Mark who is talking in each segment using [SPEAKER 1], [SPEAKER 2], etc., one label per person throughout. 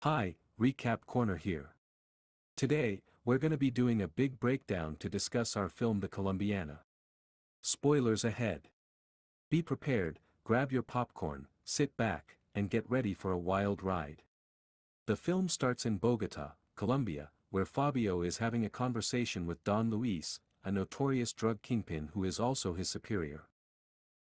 [SPEAKER 1] Hi, Recap Corner here. Today, we're gonna be doing a big breakdown to discuss our film The Colombiana. Spoilers ahead. Be prepared, grab your popcorn, sit back, and get ready for a wild ride. The film starts in Bogota, Colombia, where Fabio is having a conversation with Don Luis, a notorious drug kingpin who is also his superior.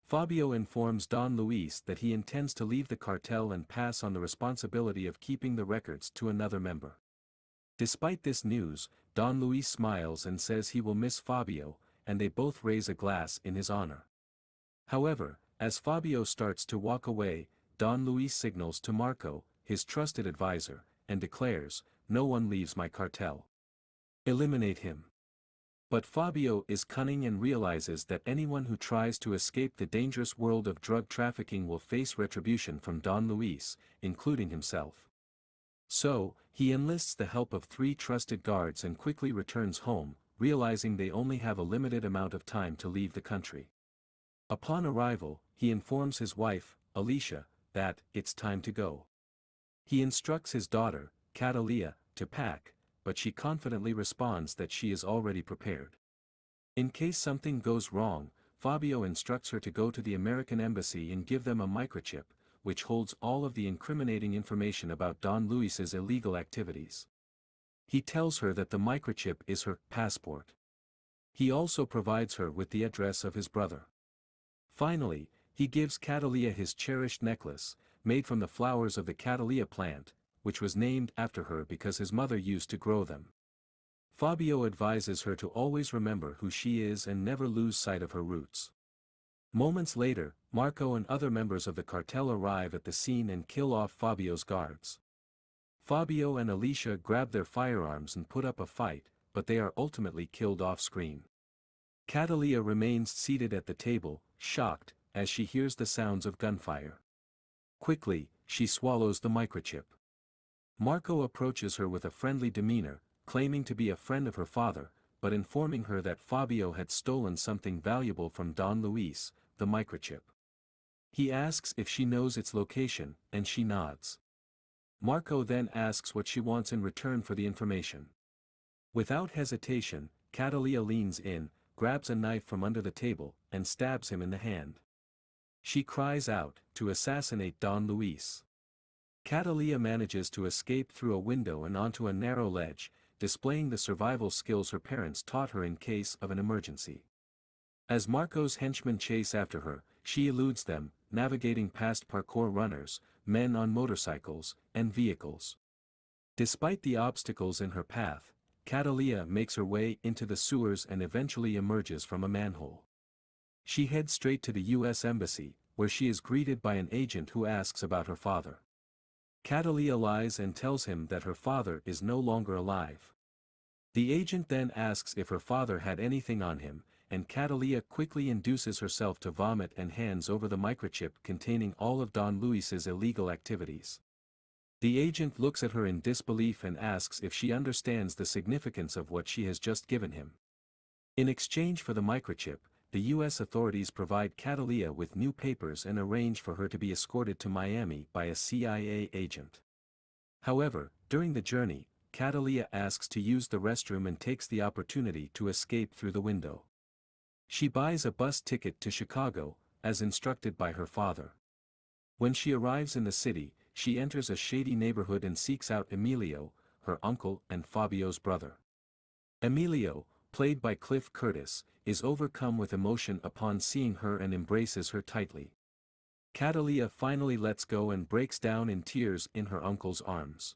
[SPEAKER 1] Fabio informs Don Luis that he intends to leave the cartel and pass on the responsibility of keeping the records to another member. Despite this news, Don Luis smiles and says he will miss Fabio, and they both raise a glass in his honor. However, as Fabio starts to walk away, Don Luis signals to Marco, his trusted advisor, and declares, "No one leaves my cartel. Eliminate him." But Fabio is cunning and realizes that anyone who tries to escape the dangerous world of drug trafficking will face retribution from Don Luis, including himself. So, he enlists the help of 3 trusted guards and quickly returns home, realizing they only have a limited amount of time to leave the country. Upon arrival, he informs his wife, Alicia, that it's time to go. He instructs his daughter, Cataleya, to pack, but she confidently responds that she is already prepared. In case something goes wrong, Fabio instructs her to go to the American embassy and give them a microchip, which holds all of the incriminating information about Don Luis's illegal activities. He tells her that the microchip is her passport. He also provides her with the address of his brother. Finally, he gives Cataleya his cherished necklace, made from the flowers of the Cataleya plant, which was named after her because his mother used to grow them. Fabio advises her to always remember who she is and never lose sight of her roots. Moments later, Marco and other members of the cartel arrive at the scene and kill off Fabio's guards. Fabio and Alicia grab their firearms and put up a fight, but they are ultimately killed off-screen. Cataleya remains seated at the table, shocked, as she hears the sounds of gunfire. Quickly, she swallows the microchip. Marco approaches her with a friendly demeanor, claiming to be a friend of her father, but informing her that Fabio had stolen something valuable from Don Luis, the microchip. He asks if she knows its location, and she nods. Marco then asks what she wants in return for the information. Without hesitation, Cataleya leans in, grabs a knife from under the table, and stabs him in the hand. She cries out, to assassinate Don Luis. Cataleya manages to escape through a window and onto a narrow ledge, displaying the survival skills her parents taught her in case of an emergency. As Marco's henchmen chase after her, she eludes them, navigating past parkour runners, men on motorcycles, and vehicles. Despite the obstacles in her path, Cataleya makes her way into the sewers and eventually emerges from a manhole. She heads straight to the U.S. Embassy, where she is greeted by an agent who asks about her father. Cataleya lies and tells him that her father is no longer alive. The agent then asks if her father had anything on him, and Cataleya quickly induces herself to vomit and hands over the microchip containing all of Don Luis's illegal activities. The agent looks at her in disbelief and asks if she understands the significance of what she has just given him. In exchange for the microchip, the U.S. authorities provide Cataleya with new papers and arrange for her to be escorted to Miami by a CIA agent. However, during the journey, Cataleya asks to use the restroom and takes the opportunity to escape through the window. She buys a bus ticket to Chicago, as instructed by her father. When she arrives in the city, she enters a shady neighborhood and seeks out Emilio, her uncle and Fabio's brother. Emilio, played by Cliff Curtis, is overcome with emotion upon seeing her and embraces her tightly. Cataleya finally lets go and breaks down in tears in her uncle's arms.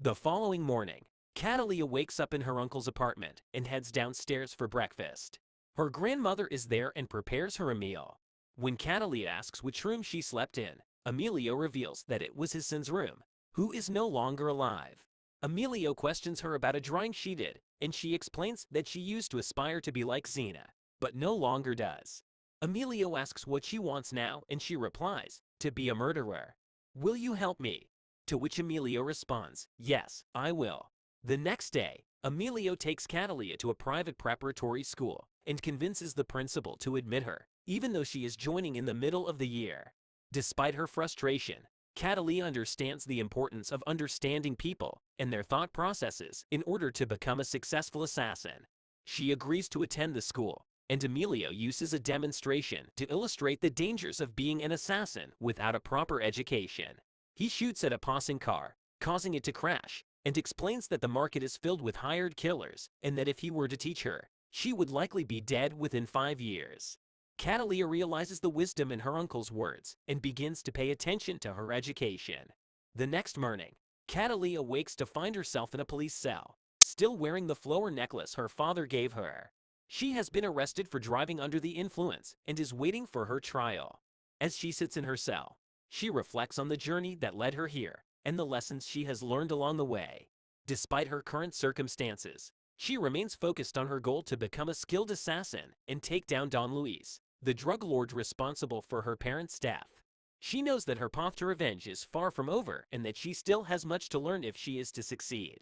[SPEAKER 2] The following morning, Cataleya wakes up in her uncle's apartment and heads downstairs for breakfast. Her grandmother is there and prepares her a meal. When Cataleya asks which room she slept in, Emilio reveals that it was his son's room, who is no longer alive. Emilio questions her about a drawing she did, and she explains that she used to aspire to be like Xena, but no longer does. Emilio asks what she wants now, and she replies, to be a murderer. "Will you help me?" To which Emilio responds, "Yes, I will." The next day, Emilio takes Cataleya to a private preparatory school and convinces the principal to admit her, even though she is joining in the middle of the year. Despite her frustration, Cataleya understands the importance of understanding people and their thought processes in order to become a successful assassin. She agrees to attend the school, and Emilio uses a demonstration to illustrate the dangers of being an assassin without a proper education. He shoots at a passing car, causing it to crash, and explains that the market is filled with hired killers and that if he were to teach her, she would likely be dead within 5 years. Cataleya realizes the wisdom in her uncle's words and begins to pay attention to her education. The next morning, Cataleya wakes to find herself in a police cell, still wearing the flower necklace her father gave her. She has been arrested for driving under the influence and is waiting for her trial. As she sits in her cell, she reflects on the journey that led her here and the lessons she has learned along the way. Despite her current circumstances, she remains focused on her goal to become a skilled assassin and take down Don Luis, the drug lord responsible for her parents' death. She knows that her path to revenge is far from over and that she still has much to learn if she is to succeed.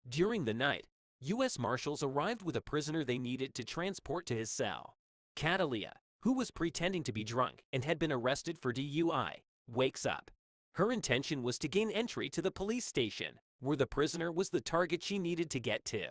[SPEAKER 2] During the night, U.S. Marshals arrived with a prisoner they needed to transport to his cell. Cataleya, who was pretending to be drunk and had been arrested for DUI, wakes up. Her intention was to gain entry to the police station, where the prisoner was the target she needed to get to.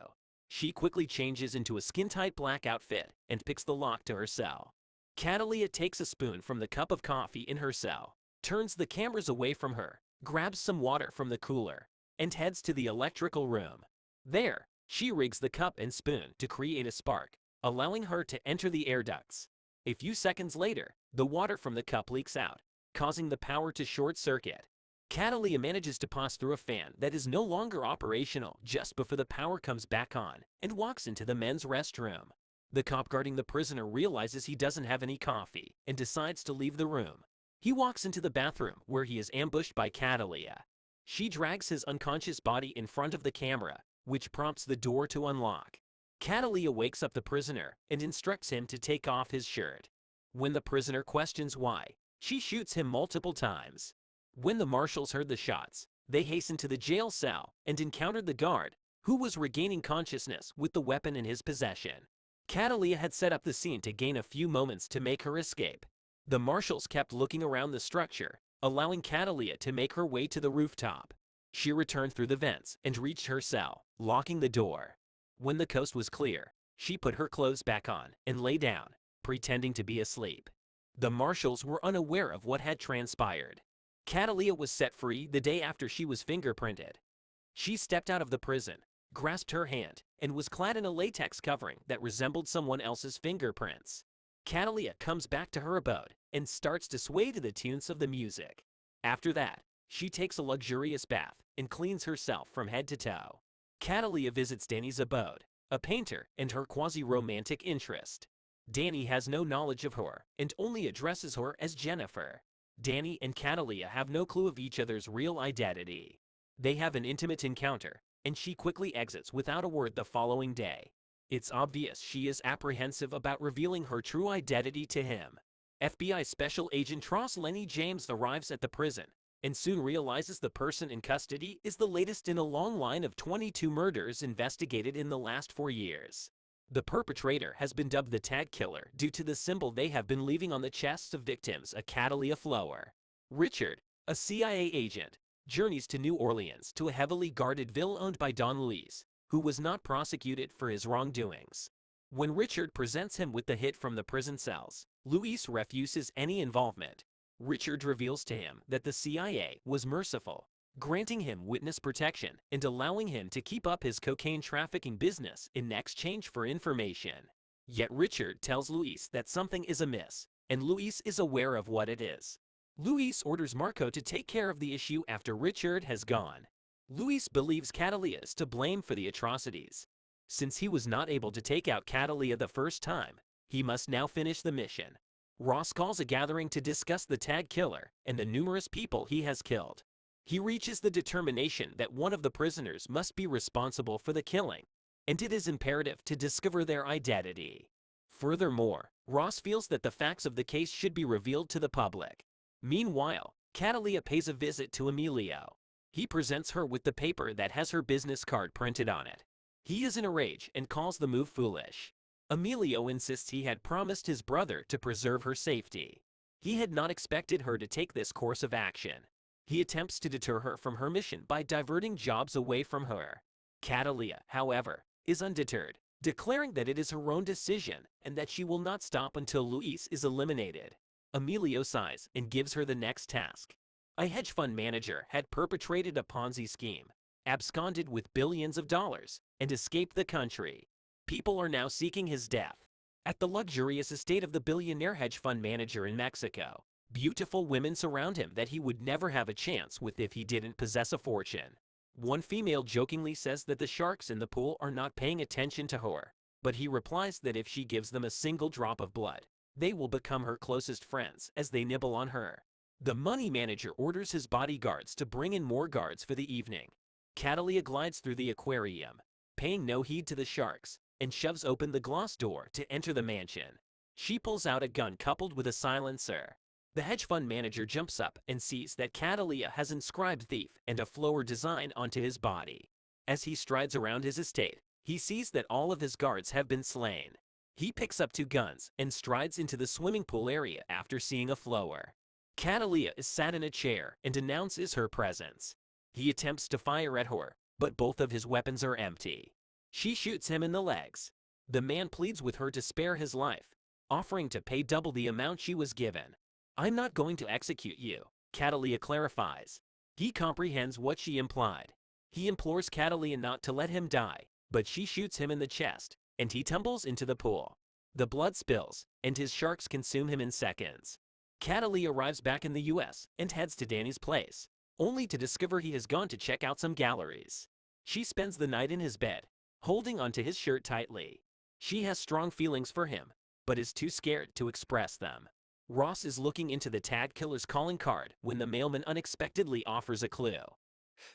[SPEAKER 2] She quickly changes into a skin-tight black outfit and picks the lock to her cell. Cataleya takes a spoon from the cup of coffee in her cell, turns the cameras away from her, grabs some water from the cooler, and heads to the electrical room. There, she rigs the cup and spoon to create a spark, allowing her to enter the air ducts. A few seconds later, the water from the cup leaks out, causing the power to short-circuit. Cataleya manages to pass through a fan that is no longer operational just before the power comes back on and walks into the men's restroom. The cop guarding the prisoner realizes he doesn't have any coffee and decides to leave the room. He walks into the bathroom where he is ambushed by Cataleya. She drags his unconscious body in front of the camera, which prompts the door to unlock. Cataleya wakes up the prisoner and instructs him to take off his shirt. When the prisoner questions why, she shoots him multiple times. When the marshals heard the shots, they hastened to the jail cell and encountered the guard, who was regaining consciousness with the weapon in his possession. Cataleya had set up the scene to gain a few moments to make her escape. The marshals kept looking around the structure, allowing Cataleya to make her way to the rooftop. She returned through the vents and reached her cell, locking the door. When the coast was clear, she put her clothes back on and lay down, pretending to be asleep. The marshals were unaware of what had transpired. Cataleya was set free the day after she was fingerprinted. She stepped out of the prison, grasped her hand, and was clad in a latex covering that resembled someone else's fingerprints. Cataleya comes back to her abode and starts to sway to the tunes of the music. After that, she takes a luxurious bath and cleans herself from head to toe. Cataleya visits Danny's abode, a painter and her quasi-romantic interest. Danny has no knowledge of her and only addresses her as Jennifer. Danny and Cataleya have no clue of each other's real identity. They have an intimate encounter, and she quickly exits without a word the following day. It's obvious she is apprehensive about revealing her true identity to him. FBI Special Agent Tross Lenny James arrives at the prison and soon realizes the person in custody is the latest in a long line of 22 murders investigated in the last 4 years. The perpetrator has been dubbed the Tag Killer due to the symbol they have been leaving on the chests of victims, a Cataleya flower. Richard, a CIA agent, journeys to New Orleans to a heavily guarded villa owned by Don Luis, who was not prosecuted for his wrongdoings. When Richard presents him with the hit from the prison cells, Luis refuses any involvement. Richard reveals to him that the CIA was merciful, granting him witness protection and allowing him to keep up his cocaine trafficking business in exchange for information. Yet Richard tells Luis that something is amiss, and Luis is aware of what it is. Luis orders Marco to take care of the issue after Richard has gone. Luis believes Cataleya is to blame for the atrocities. Since he was not able to take out Cataleya the first time, he must now finish the mission. Ross calls a gathering to discuss the Tag Killer and the numerous people he has killed. He reaches the determination that one of the prisoners must be responsible for the killing, and it is imperative to discover their identity. Furthermore, Ross feels that the facts of the case should be revealed to the public. Meanwhile, Cataleya pays a visit to Emilio. He presents her with the paper that has her business card printed on it. He is in a rage and calls the move foolish. Emilio insists he had promised his brother to preserve her safety. He had not expected her to take this course of action. He attempts to deter her from her mission by diverting jobs away from her. Cataleya, however, is undeterred, declaring that it is her own decision and that she will not stop until Luis is eliminated. Emilio sighs and gives her the next task. A hedge fund manager had perpetrated a Ponzi scheme, absconded with billions of dollars, and escaped the country. People are now seeking his death. At the luxurious estate of the billionaire hedge fund manager in Mexico, beautiful women surround him that he would never have a chance with if he didn't possess a fortune. One female jokingly says that the sharks in the pool are not paying attention to her, but he replies that if she gives them a single drop of blood, they will become her closest friends as they nibble on her. The money manager orders his bodyguards to bring in more guards for the evening. Cataleya glides through the aquarium, paying no heed to the sharks, and shoves open the glass door to enter the mansion. She pulls out a gun coupled with a silencer. The hedge fund manager jumps up and sees that Cataleya has inscribed thief and a flower design onto his body. As he strides around his estate, he sees that all of his guards have been slain. He picks up 2 guns and strides into the swimming pool area after seeing a flower. Cataleya is sat in a chair and announces her presence. He attempts to fire at her, but both of his weapons are empty. She shoots him in the legs. The man pleads with her to spare his life, offering to pay double the amount she was given. "I'm not going to execute you," Cataleya clarifies. He comprehends what she implied. He implores Cataleya not to let him die, but she shoots him in the chest, and he tumbles into the pool. The blood spills, and his sharks consume him in seconds. Cataleya arrives back in the US and heads to Danny's place, only to discover he has gone to check out some galleries. She spends the night in his bed, holding onto his shirt tightly. She has strong feelings for him, but is too scared to express them. Ross is looking into the tag killer's calling card when the mailman unexpectedly offers a clue: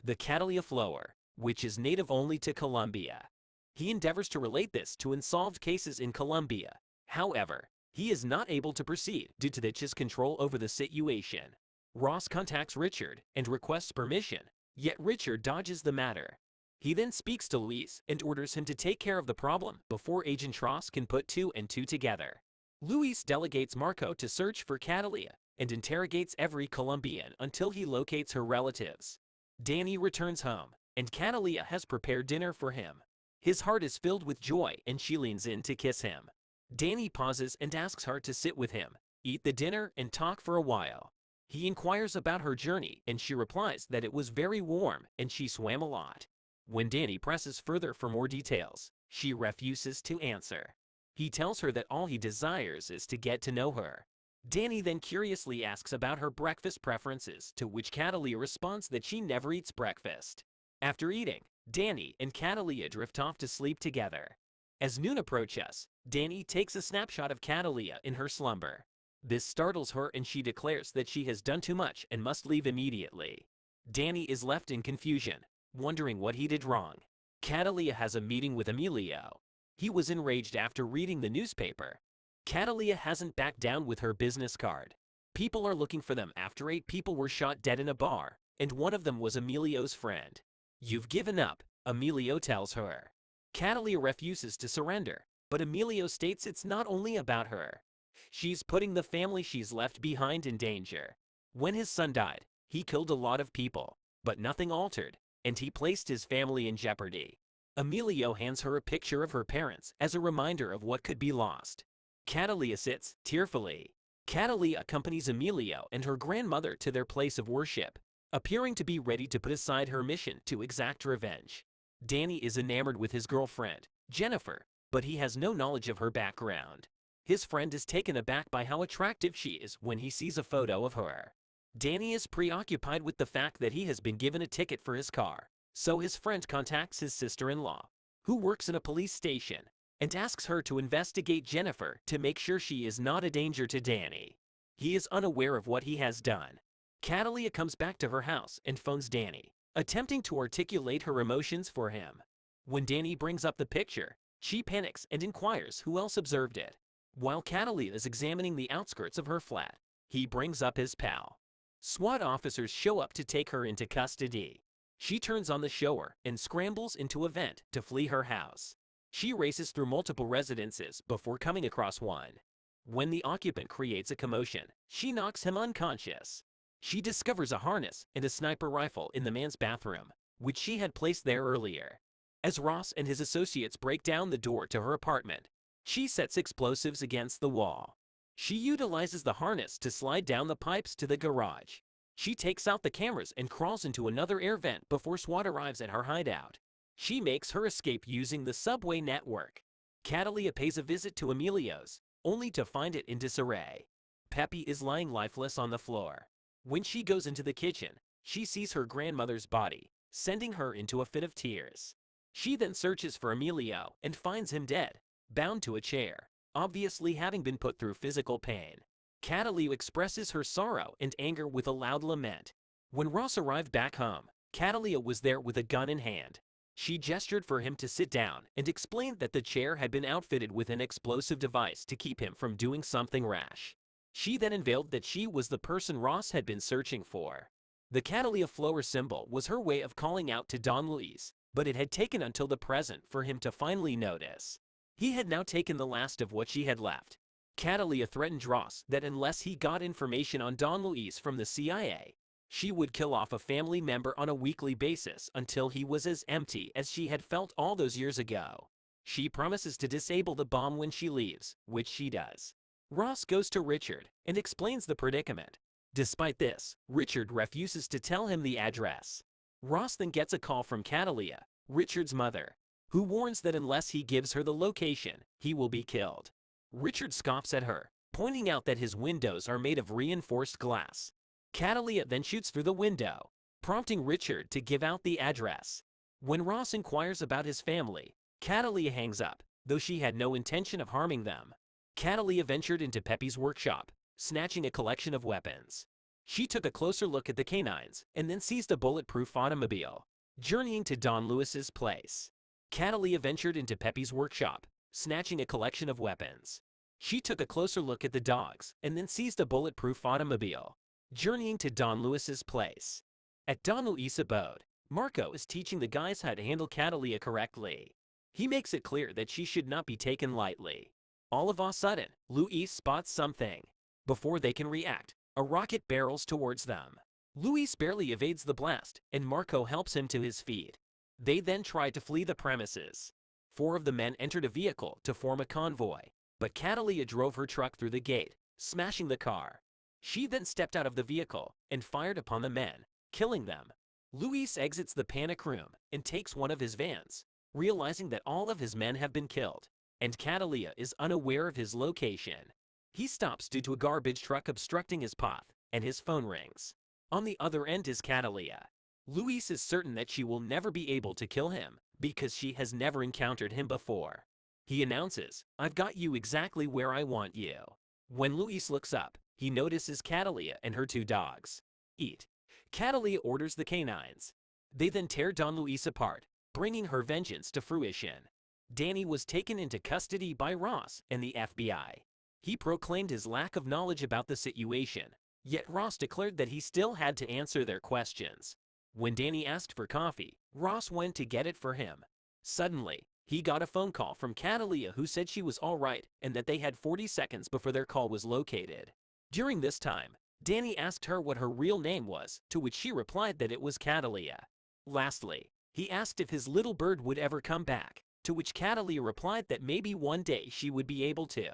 [SPEAKER 2] the Cataleya flower, which is native only to Colombia. He endeavors to relate this to unsolved cases in Colombia. However, he is not able to proceed due to his control over the situation. Ross contacts Richard and requests permission, yet Richard dodges the matter. He then speaks to Luis and orders him to take care of the problem before Agent Ross can put 2 and 2 together. Luis delegates Marco to search for Cataleya and interrogates every Colombian until he locates her relatives. Danny returns home, and Cataleya has prepared dinner for him. His heart is filled with joy and she leans in to kiss him. Danny pauses and asks her to sit with him, eat the dinner, and talk for a while. He inquires about her journey and she replies that it was very warm and she swam a lot. When Danny presses further for more details, she refuses to answer. He tells her that all he desires is to get to know her. Danny then curiously asks about her breakfast preferences, to which Cataleya responds that she never eats breakfast. After eating, Danny and Cataleya drift off to sleep together. As noon approaches, Danny takes a snapshot of Cataleya in her slumber. This startles her and she declares that she has done too much and must leave immediately. Danny is left in confusion, wondering what he did wrong. Cataleya has a meeting with Emilio. He was enraged after reading the newspaper. Cataleya hasn't backed down with her business card. People are looking for them after 8 people were shot dead in a bar, and one of them was Emilio's friend. "You've given up," Emilio tells her. Cataleya refuses to surrender, but Emilio states it's not only about her. She's putting the family she's left behind in danger. When his son died, he killed a lot of people, but nothing altered, and he placed his family in jeopardy. Emilio hands her a picture of her parents as a reminder of what could be lost. Cataleya sits tearfully. Cataleya accompanies Emilio and her grandmother to their place of worship, appearing to be ready to put aside her mission to exact revenge. Danny is enamored with his girlfriend, Jennifer, but he has no knowledge of her background. His friend is taken aback by how attractive she is when he sees a photo of her. Danny is preoccupied with the fact that he has been given a ticket for his car, so his friend contacts his sister-in-law, who works in a police station, and asks her to investigate Jennifer to make sure she is not a danger to Danny. He is unaware of what he has done. Cataleya comes back to her house and phones Danny, attempting to articulate her emotions for him. When Danny brings up the picture, she panics and inquires who else observed it. While Cataleya is examining the outskirts of her flat, he brings up his pal. SWAT officers show up to take her into custody. She turns on the shower and scrambles into a vent to flee her house. She races through multiple residences before coming across one. When the occupant creates a commotion, she knocks him unconscious. She discovers a harness and a sniper rifle in the man's bathroom, which she had placed there earlier. As Ross and his associates break down the door to her apartment, she sets explosives against the wall. She utilizes the harness to slide down the pipes to the garage. She takes out the cameras and crawls into another air vent before SWAT arrives at her hideout. She makes her escape using the subway network. Cataleya pays a visit to Emilio's, only to find it in disarray. Peppy is lying lifeless on the floor. When she goes into the kitchen, she sees her grandmother's body, sending her into a fit of tears. She then searches for Emilio and finds him dead, bound to a chair, obviously having been put through physical pain. Cataleya expresses her sorrow and anger with a loud lament. When Ross arrived back home, Cataleya was there with a gun in hand. She gestured for him to sit down and explained that the chair had been outfitted with an explosive device to keep him from doing something rash. She then unveiled that she was the person Ross had been searching for. The Cataleya flower symbol was her way of calling out to Don Luis, but it had taken until the present for him to finally notice. He had now taken the last of what she had left. Cataleya threatened Ross that unless he got information on Don Luis from the CIA, she would kill off a family member on a weekly basis until he was as empty as she had felt all those years ago. She promises to disable the bomb when she leaves, which she does. Ross goes to Richard and explains the predicament. Despite this, Richard refuses to tell him the address. Ross then gets a call from Cataleya, Richard's mother, who warns that unless he gives her the location, he will be killed. Richard scoffs at her, pointing out that his windows are made of reinforced glass. Cataleya then shoots through the window, prompting Richard to give out the address. When Ross inquires about his family, Cataleya hangs up, though she had no intention of harming them. Cataleya ventured into Peppy's workshop, snatching a collection of weapons. She took a closer look at the canines and then seized a bulletproof automobile, journeying to Don Luis's place. Cataleya ventured into Peppy's workshop, snatching a collection of weapons. She took a closer look at the dogs and then seized a bulletproof automobile, journeying to Don Luis's place. At Don Luis' abode, Marco is teaching the guys how to handle Cataleya correctly. He makes it clear that she should not be taken lightly. All of a sudden, Luis spots something. Before they can react, a rocket barrels towards them. Luis barely evades the blast, and Marco helps him to his feet. They then try to flee the premises. 4 of the men entered a vehicle to form a convoy, but Cataleya drove her truck through the gate, smashing the car. She then stepped out of the vehicle and fired upon the men, killing them. Luis exits the panic room and takes one of his vans, realizing that all of his men have been killed, and Cataleya is unaware of his location. He stops due to a garbage truck obstructing his path, and his phone rings. On the other end is Cataleya. Luis is certain that she will never be able to kill him because she has never encountered him before. He announces, "I've got you exactly where I want you." When Luis looks up, he notices Cataleya and her 2 dogs. Eat. Cataleya orders the canines. They then tear Don Luis apart, bringing her vengeance to fruition. Danny was taken into custody by Ross and the FBI. He proclaimed his lack of knowledge about the situation, yet Ross declared that he still had to answer their questions. When Danny asked for coffee, Ross went to get it for him. Suddenly, he got a phone call from Cataleya who said she was all right and that they had 40 seconds before their call was located. During this time, Danny asked her what her real name was, to which she replied that it was Cataleya. Lastly, he asked if his little bird would ever come back, to which Cataleya replied that maybe one day she would be able to.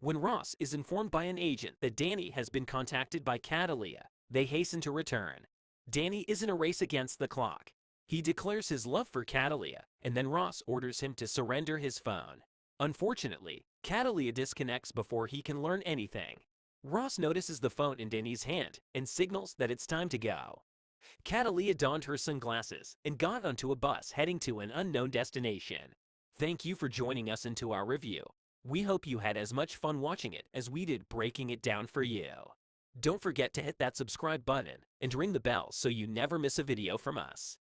[SPEAKER 2] When Ross is informed by an agent that Danny has been contacted by Cataleya, they hasten to return. Danny is in a race against the clock. He declares his love for Cataleya, and then Ross orders him to surrender his phone. Unfortunately, Cataleya disconnects before he can learn anything. Ross notices the phone in Danny's hand and signals that it's time to go. Cataleya donned her sunglasses and got onto a bus heading to an unknown destination. Thank you for joining us into our review. We hope you had as much fun watching it as we did breaking it down for you. Don't forget to hit that subscribe button and ring the bell so you never miss a video from us.